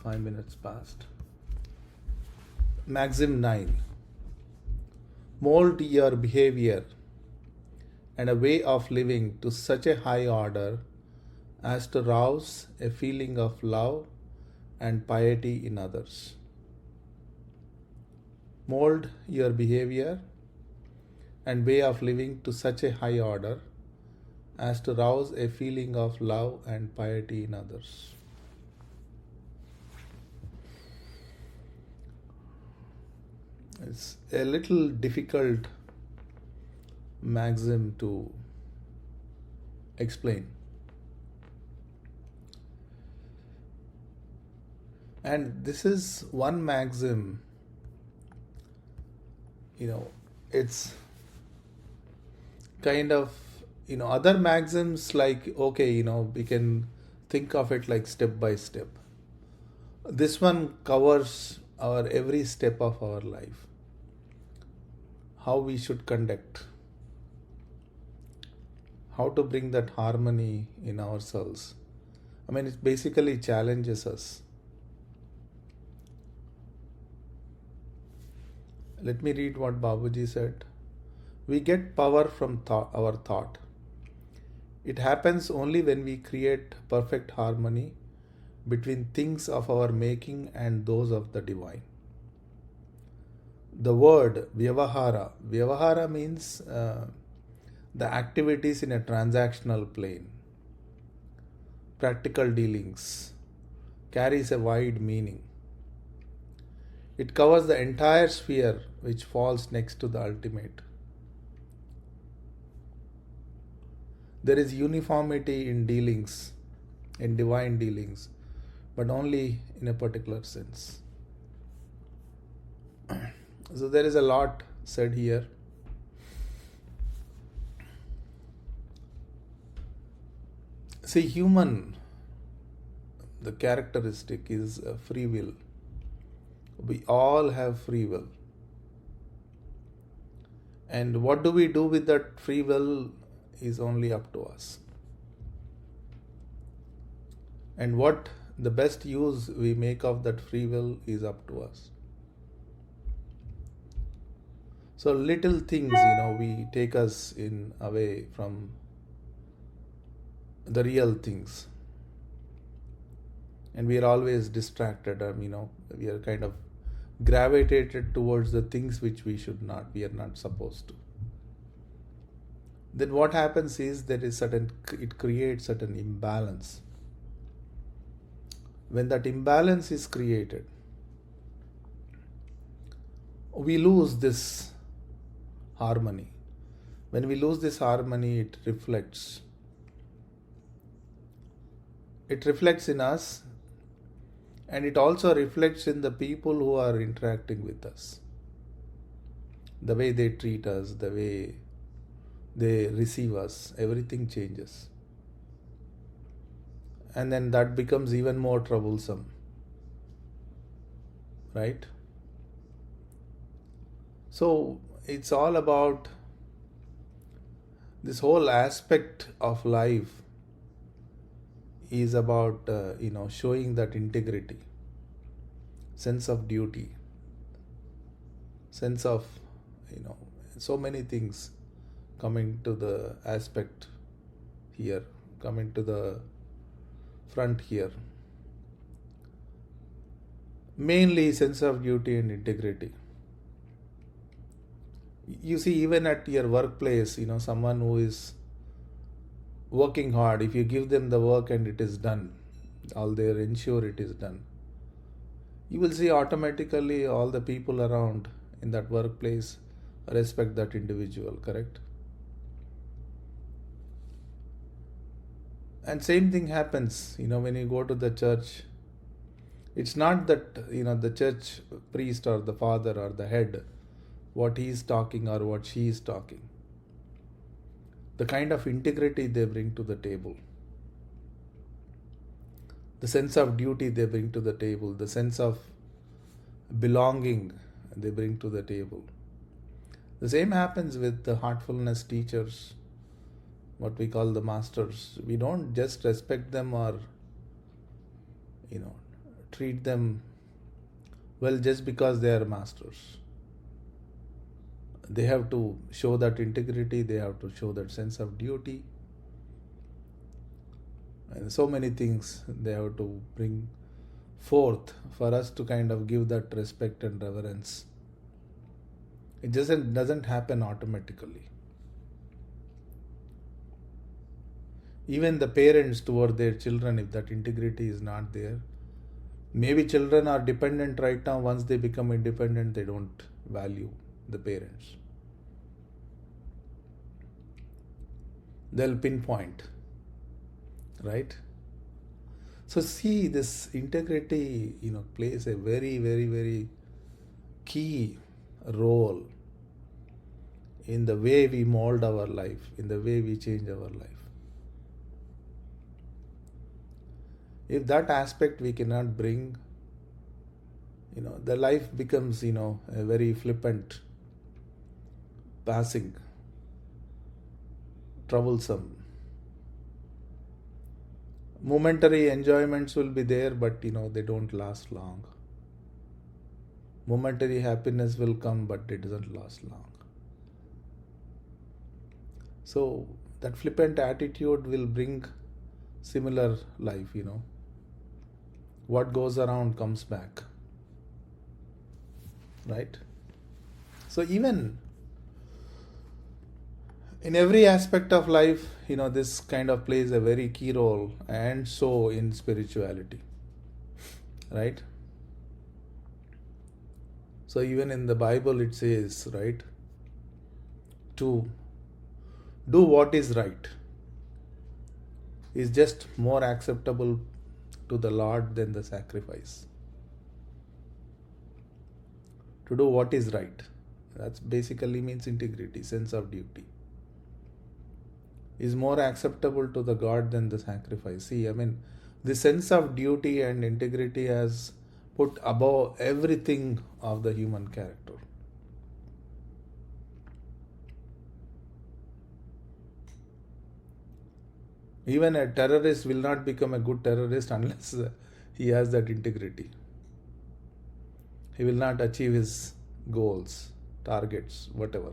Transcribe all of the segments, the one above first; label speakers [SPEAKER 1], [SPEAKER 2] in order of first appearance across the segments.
[SPEAKER 1] 5 minutes past. Maxim9. Mold your behavior and a way of living to such a high order as to rouse a feeling of love and piety in others. Mold your behavior and way of living to such a high order as to rouse a feeling of love and piety in others. It's a little difficult maxim to explain. And this is one maxim, it's kind of, other maxims like, okay, we can think of it like step by step. This one covers our every step of our life, how we should conduct, how to bring that harmony in ourselves. It basically challenges us. Let me read what Babuji said. We get power from our thought. It happens only when we create perfect harmony between things of our making and those of the divine. The word vyavahara means the activities in a transactional plane. Practical dealings carries a wide meaning. It covers the entire sphere which falls next to the ultimate. There is uniformity in dealings, in divine dealings, but only in a particular sense. So there is a lot said here. See, human, the characteristic is free will. We all have free will. And what do we do with that free will is only up to us. And what the best use we make of that free will is up to us. So little things, we take us in away from the real things. And we are always distracted, we are kind of gravitated towards the things which we are not supposed to. Then what happens is it creates certain imbalance. When that imbalance is created, we lose this harmony. When we lose this harmony, it reflects. It reflects in us, and it also reflects in the people who are interacting with us. The way they treat us, the way they receive us, everything changes. And then that becomes even more troublesome. Right? So it's all about this whole aspect of life is about, showing that integrity, sense of duty, sense of, so many things coming to the aspect here, coming to the front here. Mainly sense of duty and integrity. You see, even at your workplace, someone who is working hard, if you give them the work and it is done, they ensure it is done, you will see automatically all the people around in that workplace respect that individual, correct? And same thing happens, when you go to the church. It's not that, the church priest or the father or the head, what he is talking or what she is talking. The kind of integrity they bring to the table. The sense of duty they bring to the table. The sense of belonging they bring to the table. The same happens with the heartfulness teachers, what we call the masters. We don't just respect them or, treat them well just because they are masters. They have to show that integrity, they have to show that sense of duty, and so many things they have to bring forth for us to kind of give that respect and reverence. It doesn't happen automatically. Even the parents toward their children, if that integrity is not there, maybe children are dependent right now. Once they become independent, they don't value the parents. They'll pinpoint, right? So see, this integrity, plays a very, very, very key role in the way we mold our life, in the way we change our life. If that aspect we cannot bring, the life becomes, a very flippant, passing, troublesome. Momentary enjoyments will be there, but they don't last long. Momentary happiness will come, but it doesn't last long. So that flippant attitude will bring similar life, What goes around comes back. Right? So even in every aspect of life, this kind of plays a very key role, and so in spirituality. Right? So even in the Bible it says, right, to do what is right is just more acceptable to the Lord than the sacrifice. To do what is right, that basically means integrity, sense of duty, is more acceptable to the God than the sacrifice. See, the sense of duty and integrity has put above everything of the human character. Even a terrorist will not become a good terrorist unless he has that integrity. He will not achieve his goals, targets, whatever.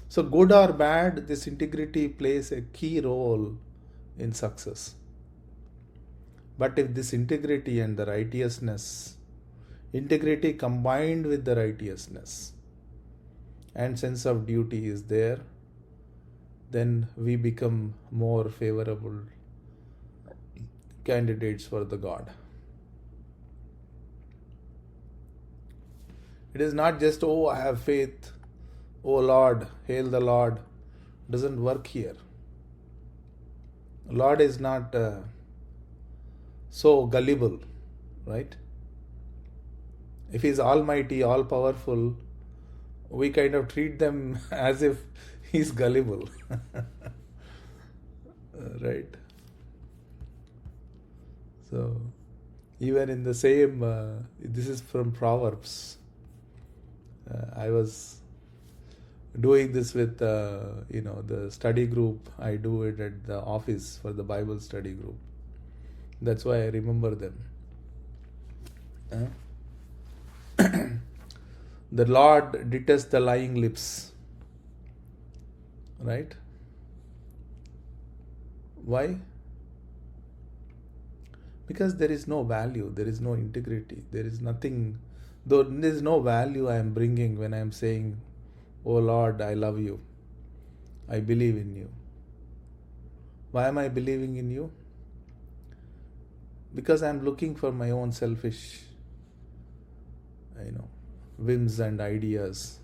[SPEAKER 1] So good or bad, this integrity plays a key role in success. But if this integrity and the righteousness, integrity combined with the righteousness and sense of duty is there, then we become more favorable candidates for the God. It is not just, I have faith, Lord, hail the Lord. Doesn't work here. Lord is not so gullible, right? If He is almighty, all powerful, we kind of treat them as if He's gullible. Right? So, even in the same, this is from Proverbs. I was doing this with, the study group. I do it at the office for the Bible study group. That's why I remember them. The Lord detests the lying lips. Right? Why? Because there is no value, there is no integrity, there is nothing, though there is no value I am bringing when I am saying, Oh Lord, I love you, I believe in you. Why am I believing in you? Because I am looking for my own selfish, whims and ideas,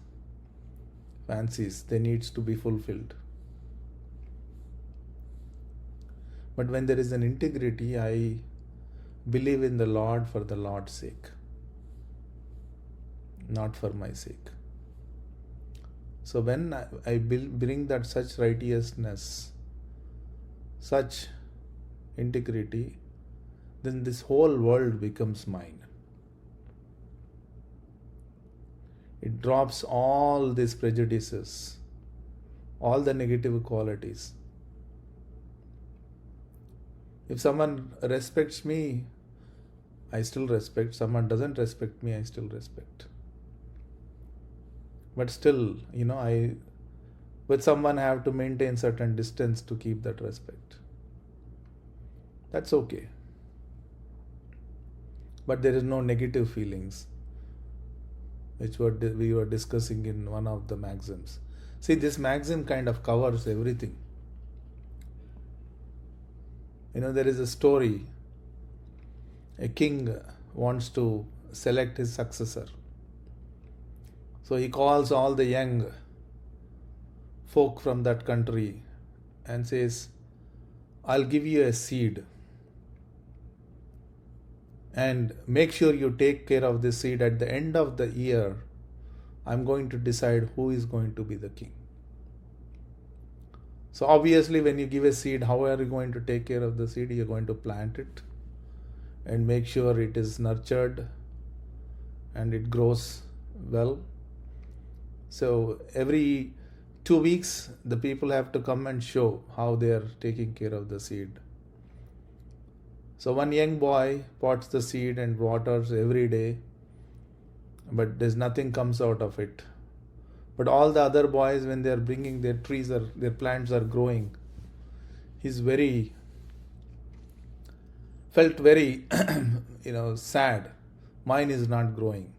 [SPEAKER 1] fancies, they needs to be fulfilled. But when there is an integrity, I believe in the Lord for the Lord's sake, not for my sake. So when I bring that such righteousness, such integrity, then this whole world becomes mine. It drops all these prejudices, all the negative qualities. If someone respects me, I still respect. Someone doesn't respect me, I still respect. But still, I with someone I have to maintain certain distance to keep that respect. That's okay. But there is no negative feelings, which we were discussing in one of the maxims. See, this maxim kind of covers everything. There is a story. A king wants to select his successor. So he calls all the young folk from that country and says, I'll give you a seed. And make sure you take care of this seed. At the end of the year, I'm going to decide who is going to be the king. So obviously, when you give a seed, how are you going to take care of the seed? You're going to plant it and make sure it is nurtured and it grows well. So every 2 weeks, the people have to come and show how they are taking care of the seed. So one young boy pots the seed and waters every day, but there's nothing comes out of it. But all the other boys, when they are bringing their their plants are growing, he's felt very, sad. Mine is not growing.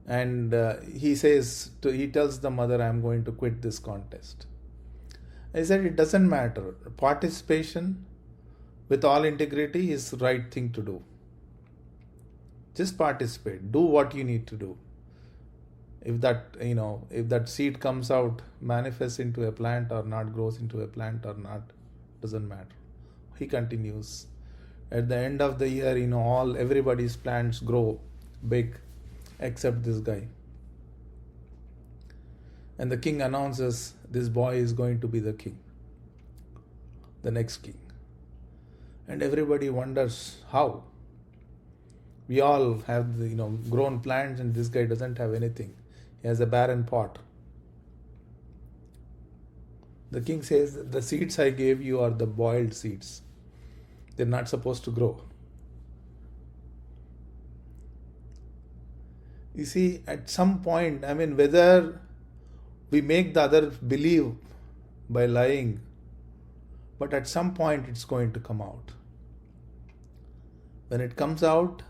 [SPEAKER 1] And he tells the mother, I'm going to quit this contest. I said, it doesn't matter. Participation with all integrity is the right thing to do. Just participate. Do what you need to do. If that seed comes out, manifests into a plant or not, grows into a plant or not, doesn't matter. He continues. At the end of the year, everybody's plants grow big except this guy. And the king announces this boy is going to be the king, the next king. And everybody wonders how. We all have grown plants and this guy doesn't have anything. He has a barren pot. The king says, the seeds I gave you are the boiled seeds. They're not supposed to grow. You see, at some point, whether we make the other believe by lying, but at some point it's going to come out. When it comes out,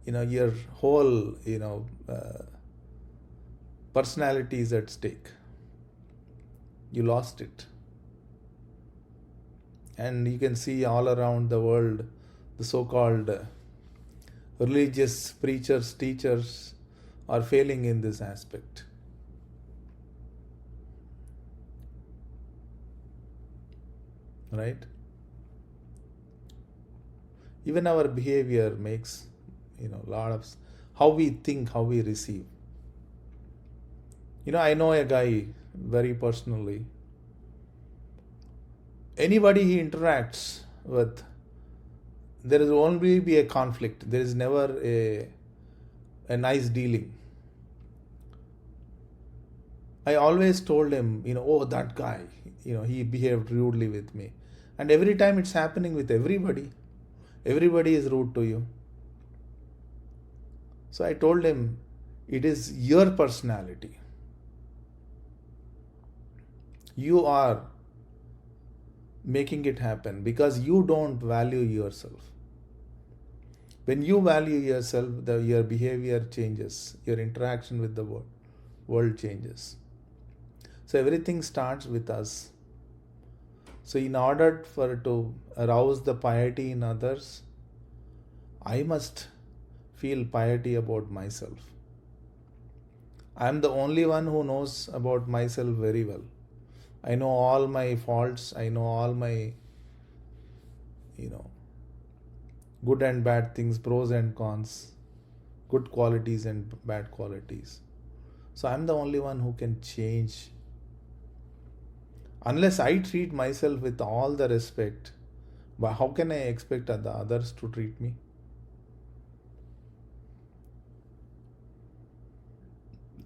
[SPEAKER 1] your whole, personality is at stake. You lost it. And you can see all around the world, the so-called religious preachers, teachers are failing in this aspect. Right? Even our behavior makes, a lot of how we think, how we receive. I know a guy very personally. Anybody he interacts with, there will only be a conflict. There is never a nice dealing. I always told him, that guy, he behaved rudely with me. And every time it's happening with everybody. Everybody is rude to you. So I told him, it is your personality. You are making it happen because you don't value yourself. When you value yourself, your behavior changes. Your interaction with the world changes. So everything starts with us. So in order to arouse the piety in others, I must feel piety about myself. I am the only one who knows about myself very well. I know all my faults. I know all my, good and bad things, pros and cons, good qualities and bad qualities. So I'm the only one who can change. Unless I treat myself with all the respect, but how can I expect the others to treat me?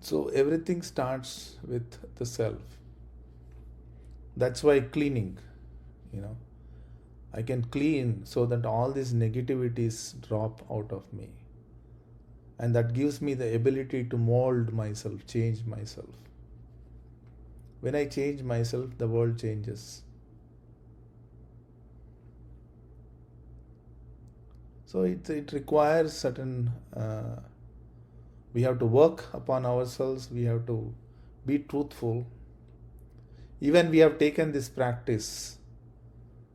[SPEAKER 1] So everything starts with the self. That's why cleaning, I can clean so that all these negativities drop out of me. And that gives me the ability to mold myself, change myself. When I change myself, the world changes. So it requires certain, we have to work upon ourselves, we have to be truthful. Even we have taken this practice,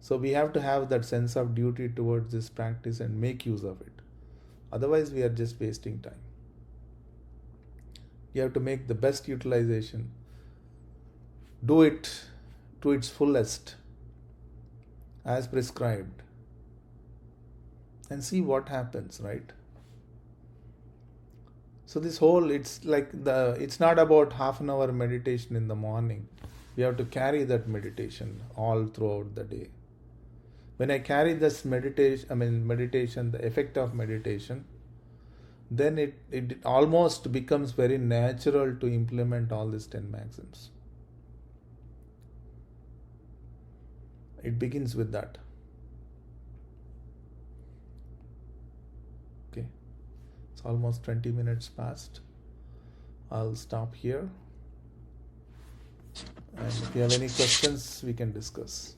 [SPEAKER 1] so we have to have that sense of duty towards this practice and make use of it. Otherwise, we are just wasting time. You have to make the best utilization. Do it to its fullest, as prescribed, and see what happens, right? So this whole, it's not about half an hour meditation in the morning. We have to carry that meditation all throughout the day. When I carry this meditation, the effect of meditation, then it almost becomes very natural to implement all these 10 maxims. It begins with that. Okay. It's almost 20 minutes past. I'll stop here. And if you have any questions, we can discuss.